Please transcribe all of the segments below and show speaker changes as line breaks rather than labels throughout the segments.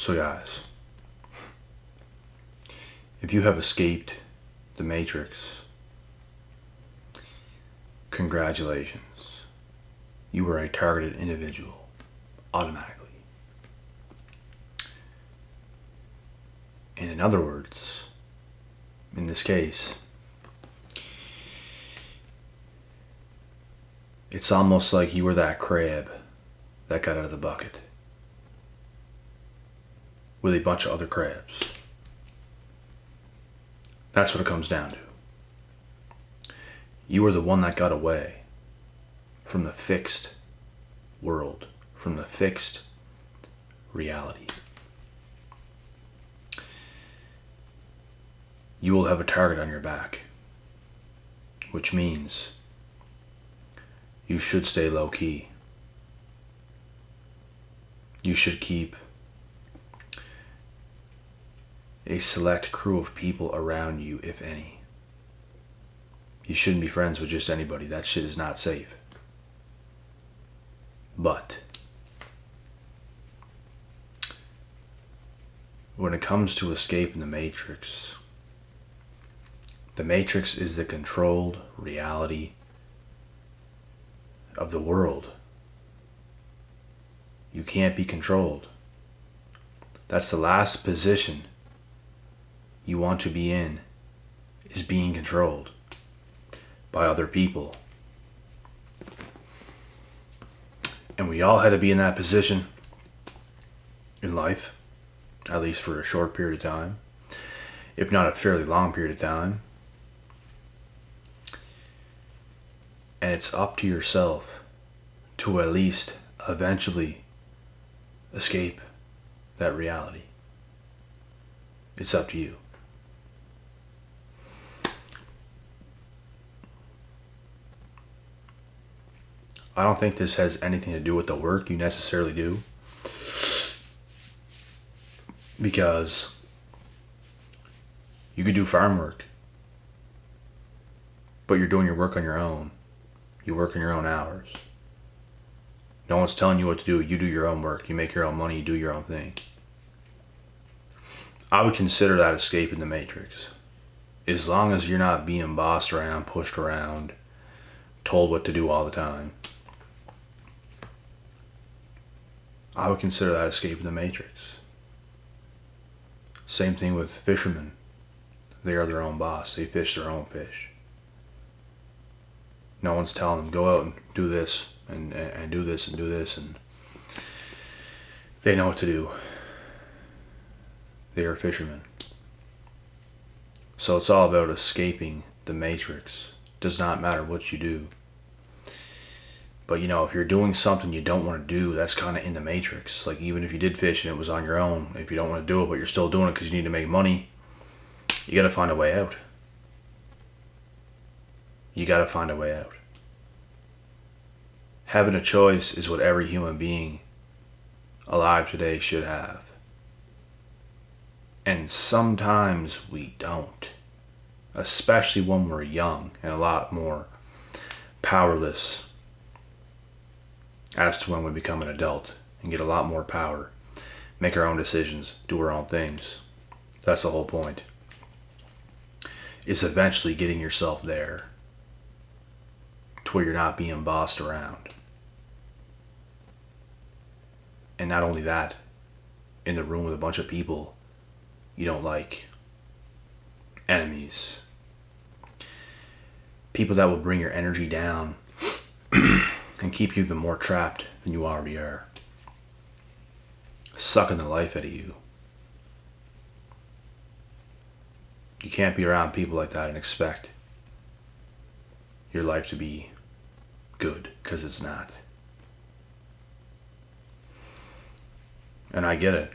So guys, if you have escaped the Matrix, congratulations. You are a targeted individual, automatically. And in other words, in this case, it's almost like you were that crab that got out of the bucket with a bunch of other crabs. That's what it comes down to. You were the one that got away from the fixed world, from the fixed reality. You will have a target on your back, which means you should stay low key. You should keep a select crew of people around you, if any. You shouldn't be friends with just anybody. That shit is not safe. But when it comes to escaping the Matrix is the controlled reality of the world. You can't be controlled. That's the last position you want to be in, is being controlled by other people. And we all had to be in that position in life, at least for a short period of time, if not a fairly long period of time. And it's up to yourself to at least eventually escape that reality. It's up to you. I don't think this has anything to do with the work you necessarily do, because you could do farm work, but you're doing your work on your own. You work in your own hours. No one's telling you what to do. You do your own work. You make your own money. You do your own thing. I would consider that escaping the Matrix. As long as you're not being bossed around, pushed around, told what to do all the time, I would consider that escaping the Matrix. Same thing with fishermen. They are their own boss. They fish their own fish. No one's telling them, go out and do this and do this and do this, and they know what to do. They are fishermen. So it's all about escaping the Matrix. Does not matter what you do. But if you're doing something you don't want to do, that's kind of in the Matrix. Like, even if you did fish and it was on your own, if you don't want to do it but you're still doing it because you need to make money, you got to find a way out. You got to find a way out. Having a choice is what every human being alive today should have. And sometimes we don't. Especially when we're young and a lot more powerless as to when we become an adult and get a lot more power, make our own decisions, do our own things. That's the whole point. It's eventually getting yourself there to where you're not being bossed around. And not only that, in the room with a bunch of people you don't like. Enemies. People that will bring your energy down and keep you even more trapped than you already are. Sucking the life out of you. You can't be around people like that and expect your life to be good, because it's not. And I get it.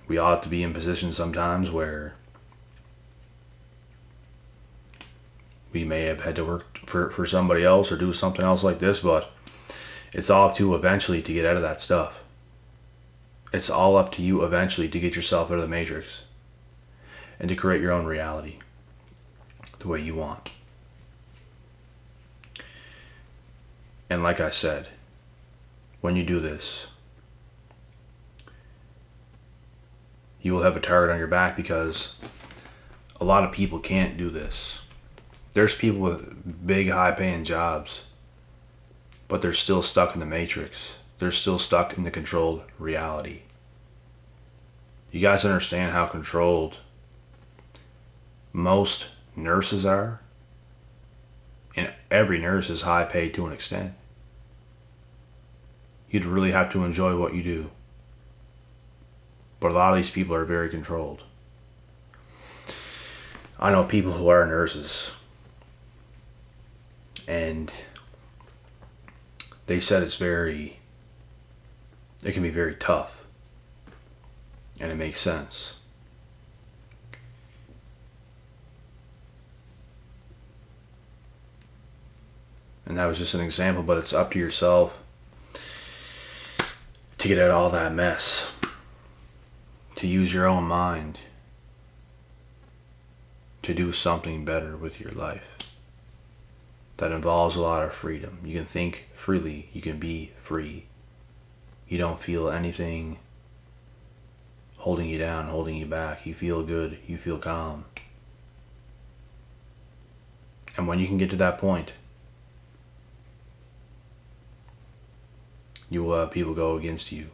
We all have to be in positions sometimes where we may have had to work for somebody else or do something else like this, but it's all up to you eventually to get out of that stuff. It's all up to you eventually to get yourself out of the Matrix and to create your own reality the way you want. And like I said, when you do this, You will have a target on your back because a lot of people can't do this. There's people with big, high-paying jobs, but they're still stuck in the matrix. They're still stuck in the controlled reality. You guys understand how controlled most nurses are? And every nurse is high paid to an extent. You'd really have to enjoy what you do. But a lot of these people are very controlled. I know people who are nurses, and they said it can be very tough. And it makes sense. And that was just an example, but it's up to yourself to get out of all that mess. To use your own mind to do something better with your life. That involves a lot of freedom. You can think freely. You can be free. You don't feel anything holding you down, holding you back. You feel good. You feel calm. And when you can get to that point, you will have people go against you.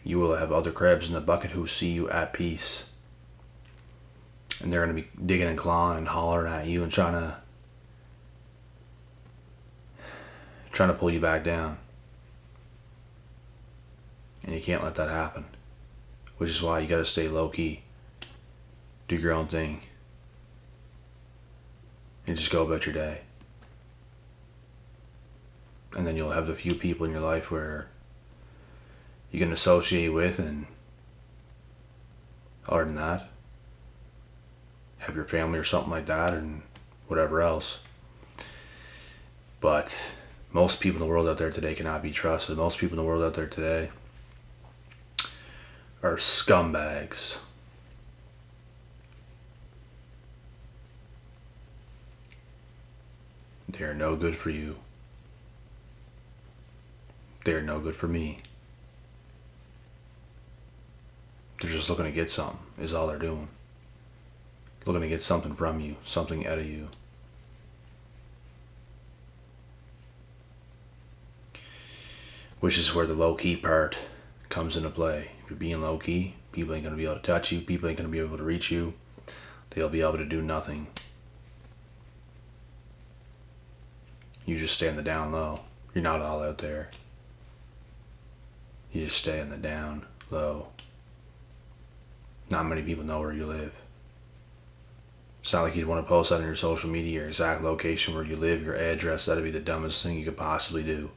You will have other crabs in the bucket who see you at peace. And they're going to be digging and clawing and hollering at you and trying to pull you back down. And you can't let that happen. Which is why you got to stay low key. Do your own thing. And just go about your day. And then you'll have the few people in your life where you can associate with, and other than that, have your family or something like that, and whatever else. But most people in the world out there today cannot be trusted. Most people in the world out there today are scumbags. They are no good for you. They are no good for me. They're just looking to get something, is all they're doing. Looking to get something from you, something out of you. Which is where the low-key part comes into play. If you're being low-key, people ain't going to be able to touch you. People ain't going to be able to reach you. They'll be able to do nothing. You just stay in the down low. You're not all out there. You just stay in the down low. Not many people know where you live. It's not like you'd want to post that on your social media, your exact location where you live, your address. That'd be the dumbest thing you could possibly do.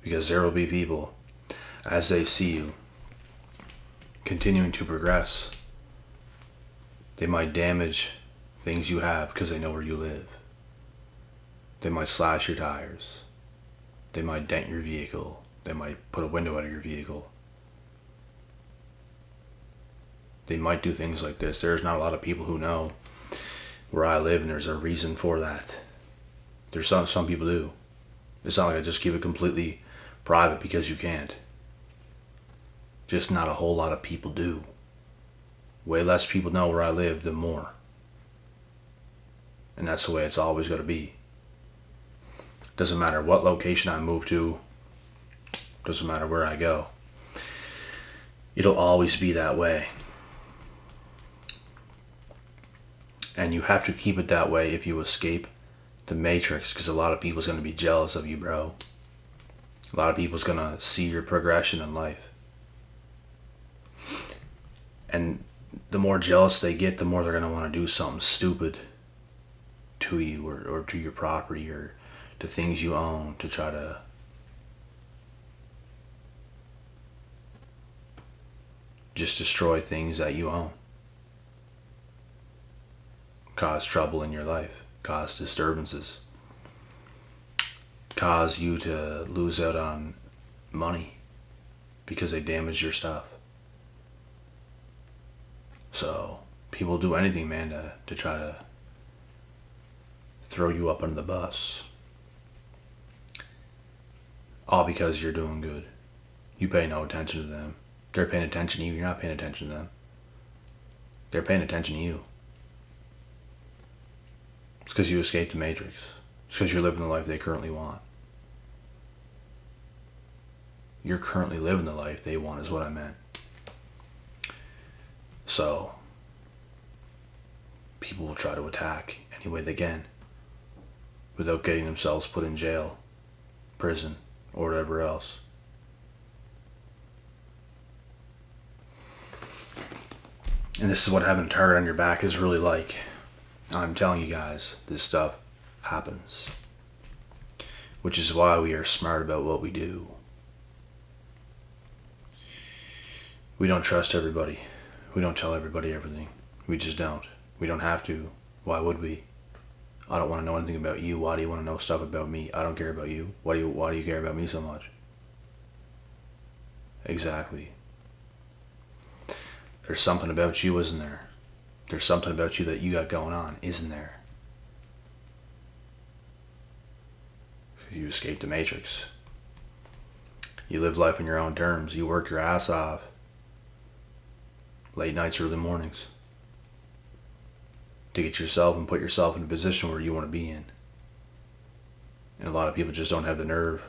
Because there will be people, as they see you continuing to progress, they might damage things you have because they know where you live. They might slash your tires. They might dent your vehicle. They might put a window out of your vehicle. They might do things like this. There's not a lot of people who know where I live, and there's a reason for that. There's some people do. It's not like I just keep it completely private because you can't. Just not a whole lot of people do. Way less people know where I live than more. And that's the way it's always going to be. Doesn't matter what location I move to. Doesn't matter where I go. It'll always be that way. And you have to keep it that way if you escape the matrix, because a lot of people's going to be jealous of you, bro. A lot of people's going to see your progression in life. And the more jealous they get, the more they're going to want to do something stupid to you, or to your property, or to things you own, to try to just destroy things that you own. Cause trouble in your life, cause disturbances, cause you to lose out on money because they damage your stuff. So people do anything, man, to try to throw you up under the bus. All because you're doing good. You pay no attention to them. They're paying attention to you. You're not paying attention to them. They're paying attention to you. It's because you escaped the Matrix. It's because you're living the life they currently want. You're currently living the life they want is what I meant. So, people will try to attack any way they can without getting themselves put in jail, prison, or whatever else. And this is what having a target on your back is really like. I'm telling you guys, this stuff happens. Which is why we are smart about what we do. We don't trust everybody. We don't tell everybody everything. We just don't. We don't have to. Why would we? I don't want to know anything about you. Why do you want to know stuff about me? I don't care about you. Why do you care about me so much? Exactly. There's something about you, isn't there? There's something about you that you got going on, isn't there? You escaped the Matrix. You live life on your own terms. You work your ass off. Late nights, early mornings. To get yourself and put yourself in a position where you want to be in. And a lot of people just don't have the nerve.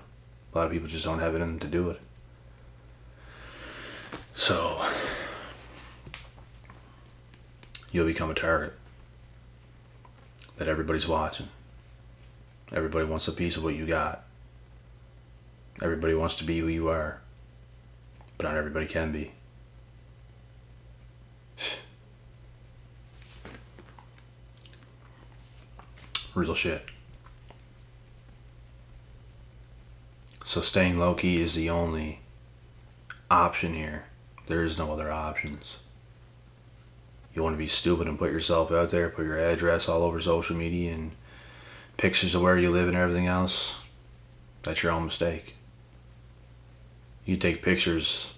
A lot of people just don't have it in them to do it. So, you'll become a target that everybody's watching. Everybody wants a piece of what you got. Everybody wants to be who you are. But not everybody can be. Real shit. So staying low-key is the only option here. There is no other options. You want to be stupid and put yourself out there, put your address all over social media and pictures of where you live and everything else, that's your own mistake. You take pictures,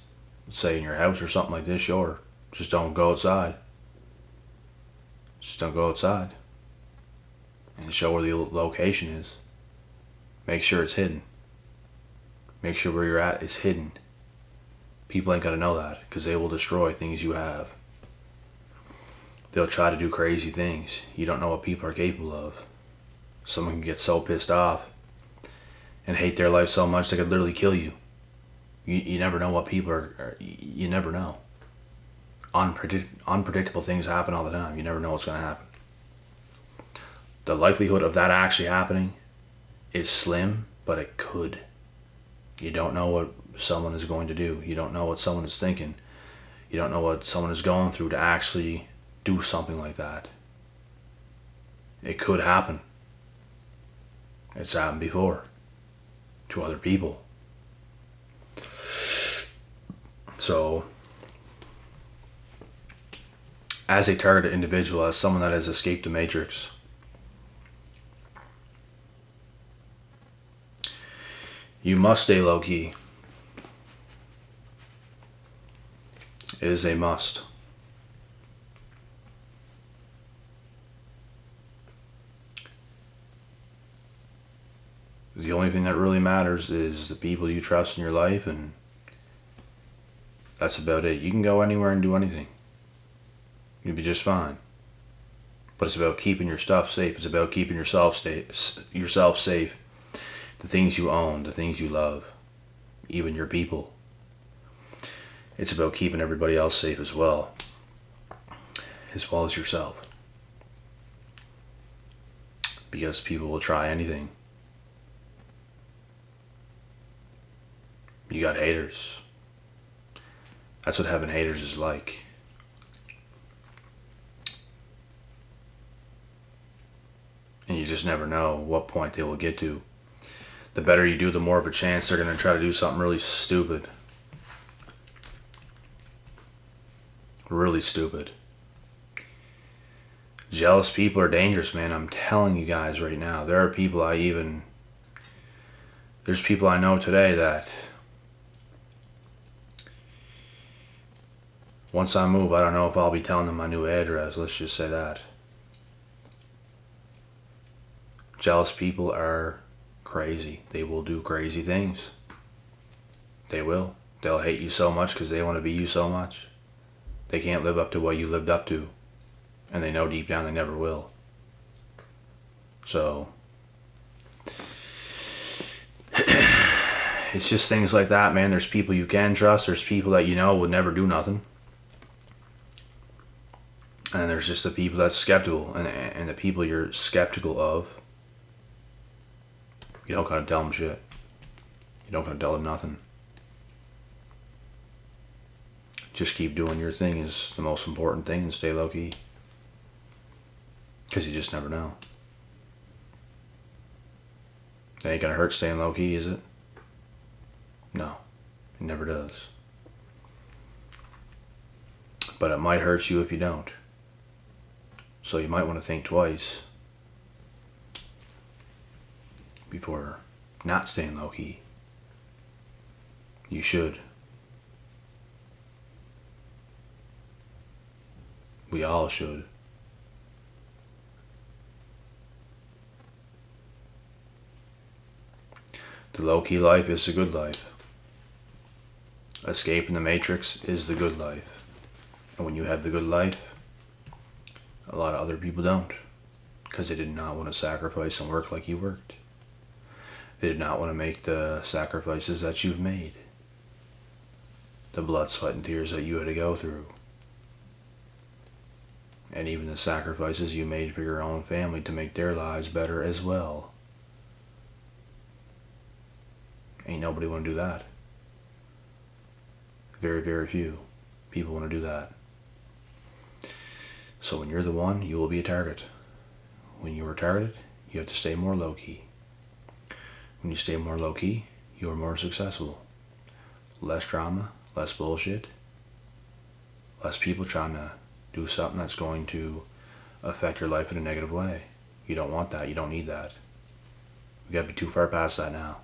say in your house or something like this, sure. Just don't go outside. Just don't go outside. And show where the location is. Make sure it's hidden. Make sure where you're at is hidden. People ain't got to know that because they will destroy things you have. They'll try to do crazy things. You don't know what people are capable of. Someone can get so pissed off and hate their life so much they could literally kill you. You never know what people are. You never know. Unpredictable things happen all the time. You never know what's going to happen. The likelihood of that actually happening is slim, but it could. You don't know what someone is going to do. You don't know what someone is thinking. You don't know what someone is going through to actually do something like that. It could happen. It's happened before to other people. So, as a targeted individual, as someone that has escaped the Matrix, you must stay low-key. It is a must. The only thing that really matters is the people you trust in your life, and that's about it. You can go anywhere and do anything. You'll be just fine. But it's about keeping your stuff safe. It's about keeping yourself safe. The things you own, the things you love, even your people. It's about keeping everybody else safe as well as yourself. Because people will try anything. You got haters. That's what having haters is like. And you just never know what point they will get to. The better you do, the more of a chance they're going to try to do something really stupid. Really stupid. Jealous people are dangerous, man. I'm telling you guys right now. There's people I know today that once I move, I don't know if I'll be telling them my new address. Let's just say that. Jealous people are crazy. They will do crazy things. They will. They'll hate you so much because they want to be you so much. They can't live up to what you lived up to. And they know deep down they never will. So, it's just things like that, man. There's people you can trust. There's people that you know would never do nothing. And there's just the people that's skeptical. And the people you're skeptical of, you don't gotta tell them shit. You don't gotta tell them nothing. Just keep doing your thing is the most important thing, and stay low key. Because you just never know. It ain't gonna hurt staying low key, is it? No, it never does. But it might hurt you if you don't. So you might want to think twice before not staying low key. You should. We all should. The low-key life is the good life. Escaping the matrix is the good life. And when you have the good life, a lot of other people don't. Because they did not want to sacrifice and work like you worked. They did not want to make the sacrifices that you've made. The blood, sweat, and tears that you had to go through. And even the sacrifices you made for your own family to make their lives better as well. Ain't nobody want to do that. Very, very few people want to do that. So when you're the one, you will be a target. When you are targeted, you have to stay more low-key. When you stay more low-key, you are more successful. Less drama, less bullshit, less people trying to do something that's going to affect your life in a negative way. You don't want that. You don't need that. We gotta be too far past that now.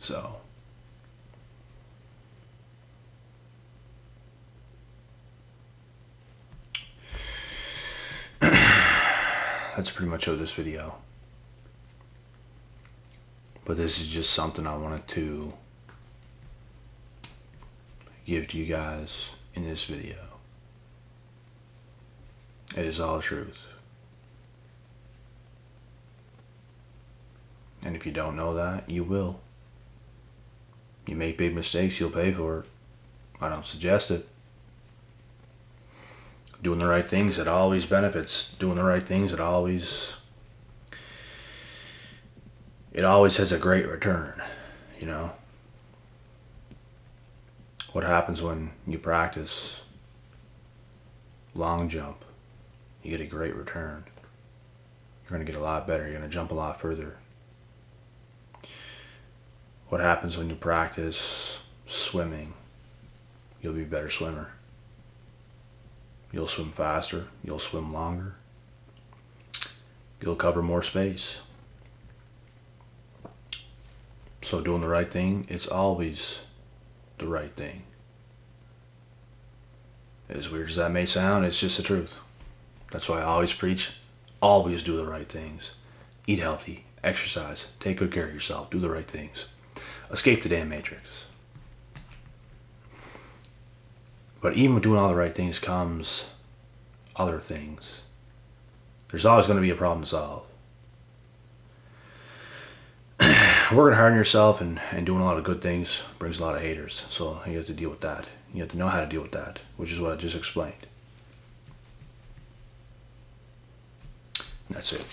So, that's pretty much of this video. But this is just something I wanted to give to you guys in this video. It is all truth. And if you don't know that, you will. You make big mistakes, you'll pay for it. I don't suggest it. Doing the right things, it always benefits. Doing the right things, it always has a great return, you know? What happens when you practice long jump? You get a great return. You're going to get a lot better. You're going to jump a lot further. What happens when you practice swimming? You'll be a better swimmer. You'll swim faster. You'll swim longer. You'll cover more space. So doing the right thing, it's always the right thing. As weird as that may sound, it's just the truth. That's why I always preach, always do the right things. Eat healthy, exercise, take good care of yourself, do the right things. Escape the damn matrix. But even with doing all the right things comes other things. There's always going to be a problem to solve. Working hard on yourself and doing a lot of good things brings a lot of haters. So you have to deal with that. You have to know how to deal with that, which is what I just explained. And that's it.